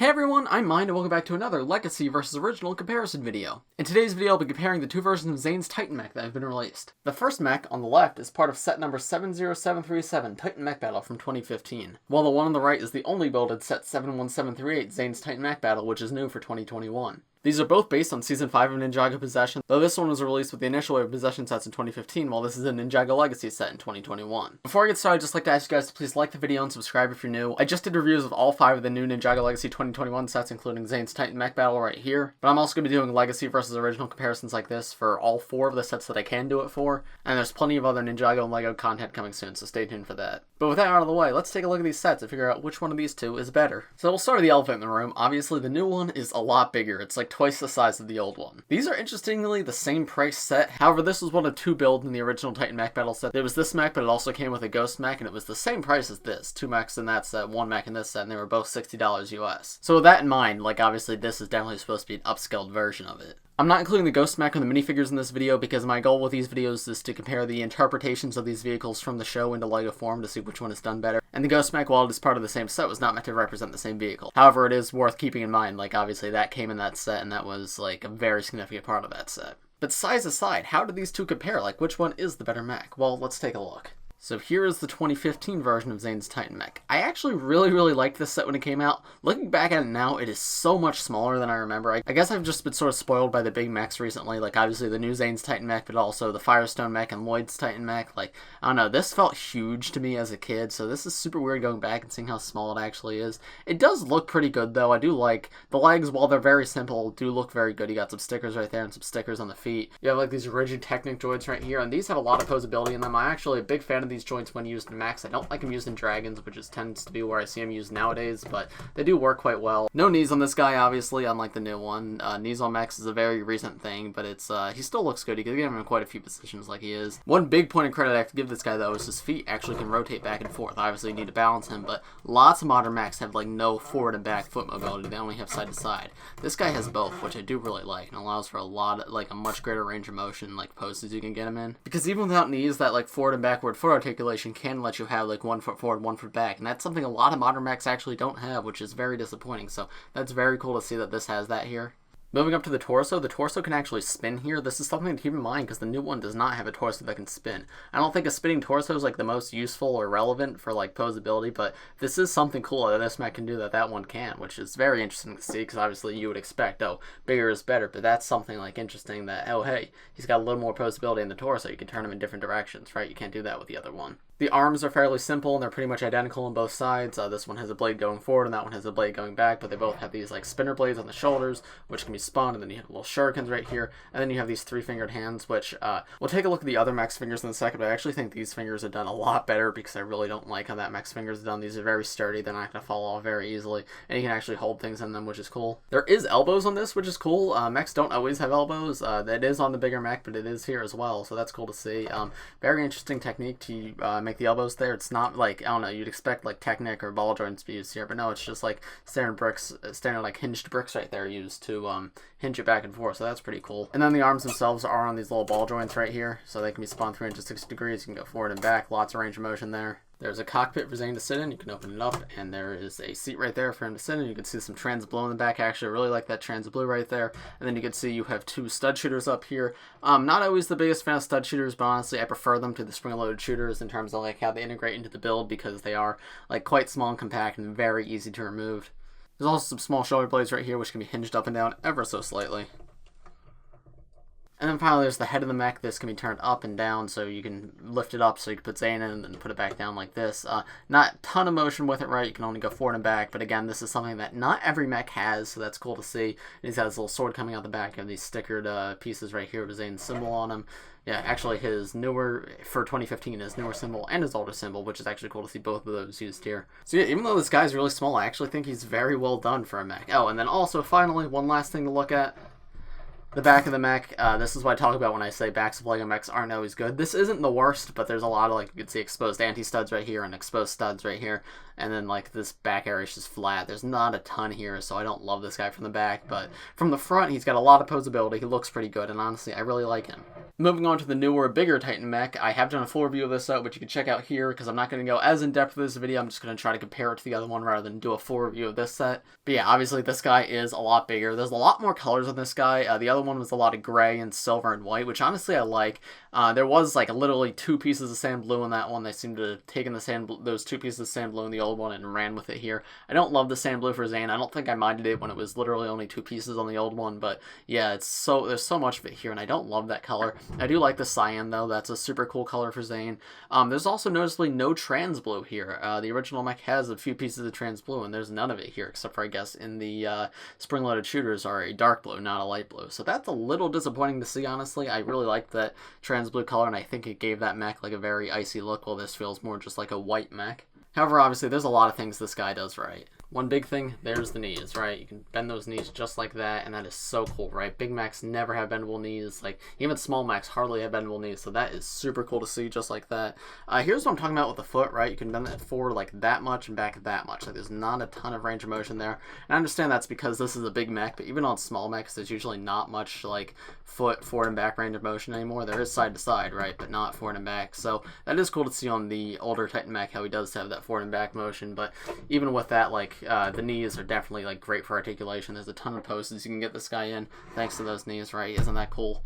Hey everyone, I'm Mind and welcome back to another Legacy versus Original comparison video. In today's video I'll be comparing the two versions of Zane's Titan Mech that have been released. The first mech, on the left, is part of set number 70737, Titan Mech Battle from 2015, while the one on the right is the only builded set 71738, Zane's Titan Mech Battle, which is new for 2021. These are both based on Season 5 of Ninjago Possession, though this one was released with the initial wave of Possession Sets in 2015, while this is a Ninjago Legacy Set in 2021. Before I get started, I'd just like to ask you guys to please like the video and subscribe if you're new. I just did reviews of all 5 of the new Ninjago Legacy 2021 sets, including Zane's Titan Mech Battle right here, but I'm also going to be doing Legacy versus Original comparisons like this for all 4 of the sets that I can do it for, and there's plenty of other Ninjago and LEGO content coming soon, so stay tuned for that. But with that out of the way, let's take a look at these sets and figure out which one of these two is better. So we'll start with the elephant in the room. Obviously, the new one is a lot bigger. It's like twice the size of the old one. These are interestingly the same price set. However, this was one of 2 builds in the original Titan Mech Battle set. There was this mech, but it also came with a ghost mech, and it was the same price as this. 2 mechs in that set, 1 mech in this set, and they were both $60 US. So with that in mind, like obviously this is definitely supposed to be an upscaled version of it. I'm not including the ghost mech or the minifigures in this video because my goal with these videos is to compare the interpretations of these vehicles from the show into LEGO form to see which one is done better. And the ghost mech, while it is part of the same set, was not meant to represent the same vehicle. However, it is worth keeping in mind, like obviously that came in that set and that was like a very significant part of that set. But size aside, how do these two compare? Like which one is the better mech? Well, let's take a look. So here is the 2015 version of Zane's Titan Mech. I actually really liked this set when it came out. Looking back at it now, it is so much smaller than I remember. I guess I've just been sort of spoiled by the big mechs recently, like obviously the new Zane's Titan Mech, but also the Firestone Mech and Lloyd's Titan Mech. Like, I don't know, this felt huge to me as a kid, so this is super weird going back and seeing how small it actually is. It does look pretty good though. I do like the legs, while they're very simple, do look very good. You got some stickers right there and some stickers on the feet. You have like these rigid Technic joints right here, and these have a lot of posability in them. I'm actually a big fan of these joints when used in mechs. I don't like them used in dragons, which tends to be where I see them used nowadays, but they do work quite well. No knees on this guy, obviously, unlike the new one. Knees on mechs is a very recent thing, but it's he still looks good. You can get him in quite a few positions like he is. One big point of credit I have to give this guy, though, is his feet actually can rotate back and forth. Obviously, you need to balance him, but lots of modern mechs have like no forward and back foot mobility. They only have side to side. This guy has both, which I do really like, and allows for a much greater range of motion, like poses you can get him in. Because even without knees, that like forward and backward foot articulation can let you have like 1 foot forward, 1 foot back, and that's something a lot of modern mechs actually don't have, which is very disappointing. So that's very cool to see that this has that here. Moving up to the torso can actually spin here. This is something to keep in mind because the new one does not have a torso that can spin. I don't think a spinning torso is like the most useful or relevant for like posability, but this is something cool that this mech can do that one can, which is very interesting to see because obviously you would expect, oh, bigger is better, but that's something like interesting that, oh hey, he's got a little more posability in the torso. You can turn him in different directions, right? You can't do that with the other one. The arms are fairly simple and they're pretty much identical on both sides. This one has a blade going forward and that one has a blade going back, but they both have these like spinner blades on the shoulders, which can be spun, and then you have little shurikens right here, and then you have these 3-fingered hands, which we'll take a look at the other mech's fingers in a second, but I actually think these fingers are done a lot better because I really don't like how that mech's fingers are done. These are very sturdy, they're not going to fall off very easily, and you can actually hold things in them, which is cool. There is elbows on this, which is cool. Mechs don't always have elbows. That is on the bigger mech, but it is here as well, so that's cool to see. Very interesting technique to make the elbows there. It's not like, I don't know, you'd expect like Technic or ball joints to be used here, but no, it's just like standard like hinged bricks right there used to hinge it back and forth, so that's pretty cool. And then the arms themselves are on these little ball joints right here, so they can be spun 360 degrees. You can go forward and back, lots of range of motion there. There's a cockpit for Zane to sit in. You can open it up, and there is a seat right there for him to sit in. You can see some trans blue in the back. Actually, I really like that trans blue right there. And then you can see you have 2 stud shooters up here. Not always the biggest fan of stud shooters, but honestly, I prefer them to the spring-loaded shooters in terms of like how they integrate into the build because they are like quite small and compact and very easy to remove. There's also some small shoulder blades right here, which can be hinged up and down ever so slightly. And then finally, there's the head of the mech. This can be turned up and down, so you can lift it up so you can put Zane in and then put it back down like this. Not a ton of motion with it, right? You can only go forward and back, but again, this is something that not every mech has, so that's cool to see. And he's got his little sword coming out the back. You have these stickered pieces right here with Zane's symbol on him. Yeah, actually his newer, for 2015, his newer symbol and his older symbol, which is actually cool to see both of those used here. So yeah, even though this guy's really small, I actually think he's very well done for a mech. Oh, and then also, finally, one last thing to look at. The back of the mech, this is what I talk about when I say backs of LEGO mechs aren't always good. This isn't the worst, but there's a lot of, like, you can see exposed anti-studs right here and exposed studs right here. And then, like, this back area is just flat. There's not a ton here, so I don't love this guy from the back. But from the front, he's got a lot of posability. He looks pretty good, and honestly, I really like him. Moving on to the newer, bigger Titan Mech, I have done a full review of this out, which you can check out here, because I'm not going to go as in-depth with this video. I'm just going to try to compare it to the other one rather than do a full review of this set. But yeah, obviously this guy is a lot bigger. There's a lot more colors on this guy. The other one was a lot of gray and silver and white, which honestly I like. There was like literally 2 pieces of sand blue in that one. They seemed to have taken those 2 pieces of sand blue in the old one and ran with it here. I don't love the sand blue for Zane. I don't think I minded it when it was literally only 2 pieces on the old one, but yeah, there's so much of it here, and I don't love that color. I do like the cyan though. That's a super cool color for Zane. There's also noticeably no trans blue here. The original mech has a few pieces of trans blue, and there's none of it here, except for I guess in the spring-loaded shooters are a dark blue, not a light blue. So that's a little disappointing to see, honestly. I really like that trans blue color, and I think it gave that mech like a very icy look, while this feels more just like a white mech. However, obviously, there's a lot of things this guy does right. One big thing, there's the knees, right? You can bend those knees just like that, and that is so cool, right? Big mechs never have bendable knees. Like, even small mechs hardly have bendable knees, so that is super cool to see just like that. Here's what I'm talking about with the foot, right? You can bend it forward like that much and back that much. Like, there's not a ton of range of motion there. And I understand that's because this is a big mech, but even on small mechs, there's usually not much, like, foot forward and back range of motion anymore. There is side to side, right? But not forward and back. So that is cool to see on the older Titan mech, how he does have that forward and back motion. But even with that, like, the knees are definitely like great for articulation. There's a ton of poses you can get this guy in thanks to those knees, right? Isn't that cool?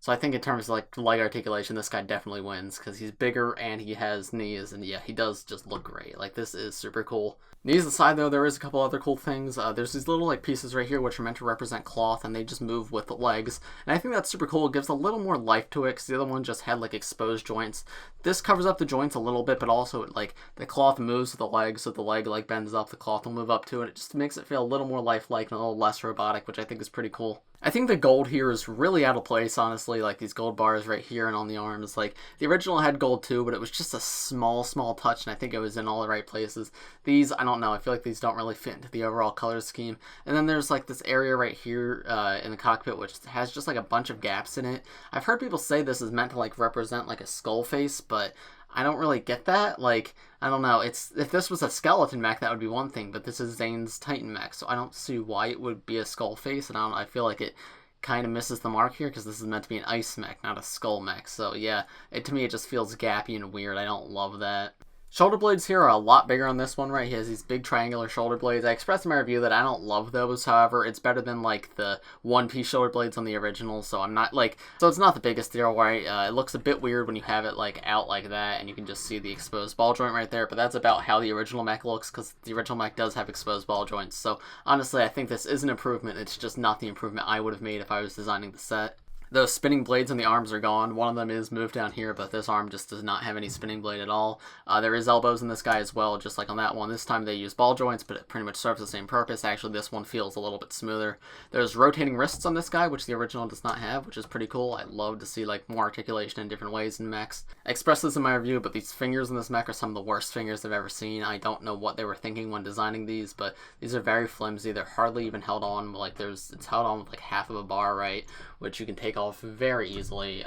So I think in terms of like leg articulation, this guy definitely wins because he's bigger and he has knees, and yeah, he does just look great. Like, this is super cool. Knees aside though, there is a couple other cool things. There's these little like pieces right here which are meant to represent cloth, and they just move with the legs, and I think that's super cool. It gives a little more life to it because the other one just had like exposed joints. This covers up the joints a little bit, but also like the cloth moves with the legs, so the leg like bends up, the cloth will move up to it. It just makes it feel a little more lifelike and a little less robotic, which I think is pretty cool. I think the gold here is really out of place, honestly, like these gold bars right here and on the arms. Like, the original had gold too, but it was just a small touch, and I think it was in all the right places. These, I don't know, I feel like these don't really fit into the overall color scheme. And then there's like this area right here in the cockpit which has just like a bunch of gaps in it. I've heard people say this is meant to like represent like a skull face, but I don't really get that. Like, I don't know. If this was a skeleton mech, that would be one thing, but this is Zane's Titan mech, so I don't see why it would be a skull face, and I feel like it kind of misses the mark here because this is meant to be an ice mech, not a skull mech. So yeah, to me it just feels gappy and weird. I don't love that. Shoulder blades here are a lot bigger on this one, right? He has these big triangular shoulder blades. I expressed in my review that I don't love those, however, it's better than, like, the one-piece shoulder blades on the original, so I'm not, like, so it's not the biggest deal, right? It looks a bit weird when you have it, like, out like that, and you can just see the exposed ball joint right there, but that's about how the original mech looks, because the original mech does have exposed ball joints, so honestly, I think this is an improvement. It's just not the improvement I would have made if I was designing the set. Those spinning blades on the arms are gone. One of them is moved down here, but this arm just does not have any spinning blade at all. There is elbows in this guy as well, just like on that one. This time they use ball joints, but it pretty much serves the same purpose. Actually, this one feels a little bit smoother. There's rotating wrists on this guy, which the original does not have, which is pretty cool. I love to see like more articulation in different ways in mechs. I expressed this in my review, but these fingers in this mech are some of the worst fingers I've ever seen. I don't know what they were thinking when designing these, but these are very flimsy. They're hardly even held on. Like, it's held on with like half of a bar, right? Which you can take off very easily.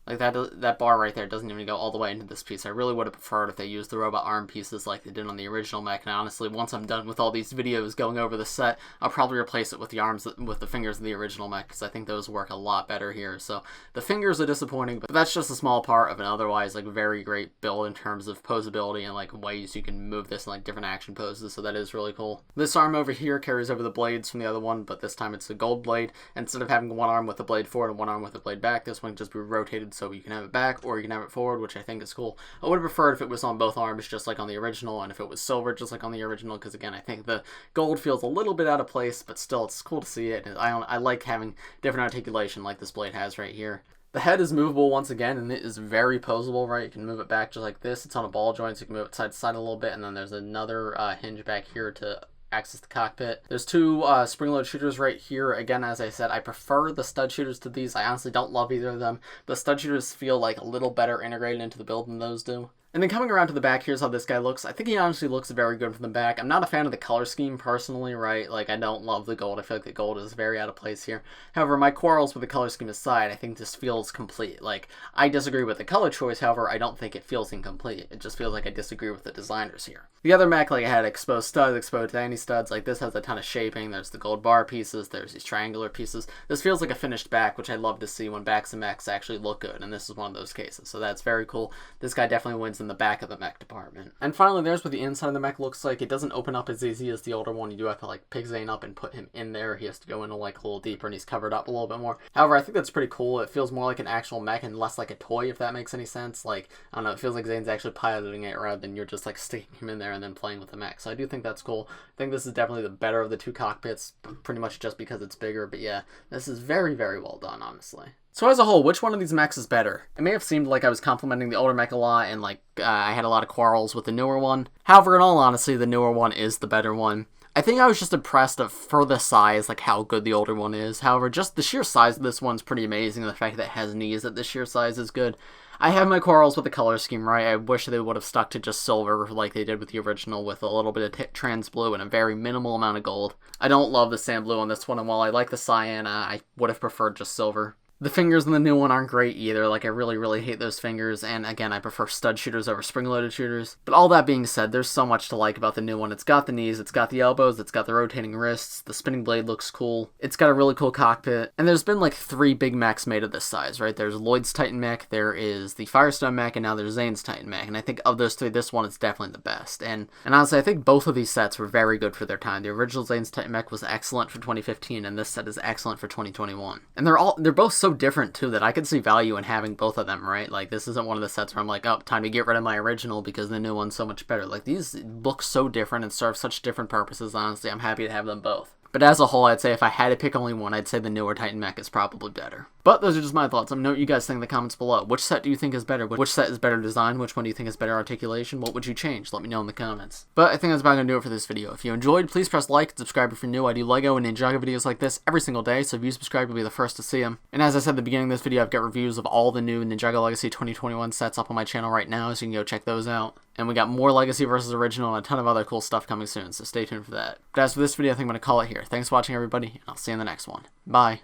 Like that bar right there doesn't even go all the way into this piece. I really would have preferred if they used the robot arm pieces like they did on the original mech. And honestly, once I'm done with all these videos going over the set, I'll probably replace it with the arms, with the fingers of the original mech, because I think those work a lot better here. So the fingers are disappointing, but that's just a small part of an otherwise like very great build in terms of posability and like ways you can move this in like different action poses. So that is really cool. This arm over here carries over the blades from the other one, but this time it's a gold blade. Instead of having one arm with the blade forward and one arm with the blade back, this one can just be rotated so you can have it back or you can have it forward, which I think is cool. I would have preferred if it was on both arms just like on the original, and if it was silver just like on the original, because again, I think the gold feels a little bit out of place, but still it's cool to see it. And I like having different articulation like this blade has right here. The head is movable once again, and it is very posable, right? You can move it back just like this. It's on a ball joint, so you can move it side to side a little bit, and then there's another hinge back here to access the cockpit. There's two spring-loaded shooters right here. Again, as I said, I prefer the stud shooters to these. I honestly don't love either of them. The stud shooters feel like a little better integrated into the build than those do. And then coming around to the back, here's how this guy looks. I think he honestly looks very good from the back. I'm not a fan of the color scheme personally, right? Like, I don't love the gold. I feel like the gold is very out of place here. However, my quarrels with the color scheme aside, I think this feels complete. Like, I disagree with the color choice, however, I don't think it feels incomplete. It just feels like I disagree with the designers here. The other mech, like, I had exposed studs, exposed anti-studs. Like, this has a ton of shaping. There's the gold bar pieces. There's these triangular pieces. This feels like a finished back, which I love to see when backs of mechs actually look good, and this is one of those cases. So that's very cool. This guy definitely wins in the back of the mech department. And finally, there's what the inside of the mech looks like. It doesn't open up as easy as the older one. You do have to like pick Zane up and put him in there. He has to go in like a little deeper, and he's covered up a little bit more. However, I think that's pretty cool. It feels more like an actual mech and less like a toy, if that makes any sense. Like, I don't know, it feels like Zane's actually piloting it rather than you're just like sticking him in there and then playing with the mech. So I do think that's cool. I think this is definitely the better of the two cockpits, pretty much just because it's bigger. But yeah, this is very, very well done, honestly. So as a whole, which one of these mechs is better? It may have seemed like I was complimenting the older mech a lot and like I had a lot of quarrels with the newer one. However, in all honesty, the newer one is the better one. I think I was just impressed for the size, like how good the older one is. However, just the sheer size of this one's pretty amazing. The fact that it has knees at the sheer size is good. I have my quarrels with the color scheme, right? I wish they would have stuck to just silver like they did with the original with a little bit of trans blue and a very minimal amount of gold. I don't love the sand blue on this one, and while I like the cyan, I would have preferred just silver. The fingers in the new one aren't great either. Like, I really, really hate those fingers. And again, I prefer stud shooters over spring-loaded shooters. But all that being said, there's so much to like about the new one. It's got the knees, it's got the elbows, it's got the rotating wrists, the spinning blade looks cool. It's got a really cool cockpit. And there's been like 3 big mechs made of this size, right? There's Lloyd's Titan Mech, there is the Firestone Mech, and now there's Zane's Titan Mech. And I think of those 3, this one is definitely the best. And honestly, I think both of these sets were very good for their time. The original Zane's Titan Mech was excellent for 2015, and this set is excellent for 2021. And they're both so different too that I could see value in having both of them, right? Like, this isn't one of the sets where I'm like, oh, time to get rid of my original because the new one's so much better. Like, these look so different and serve such different purposes, honestly. I'm happy to have them both. But as a whole, I'd say if I had to pick only one, I'd say the newer Titan Mech is probably better. But those are just my thoughts. Let me know what you guys think in the comments below. Which set do you think is better? Which set is better design? Which one do you think is better articulation? What would you change? Let me know in the comments. But I think that's about going to do it for this video. If you enjoyed, please press like and subscribe if you're new. I do LEGO and Ninjago videos like this every single day, so if you subscribe, you'll be the first to see them. And as I said at the beginning of this video, I've got reviews of all the new Ninjago Legacy 2021 sets up on my channel right now, so you can go check those out. And we got more Legacy versus Original and a ton of other cool stuff coming soon, so stay tuned for that. But as for this video, I think I'm going to call it here. Thanks for watching, everybody, and I'll see you in the next one. Bye.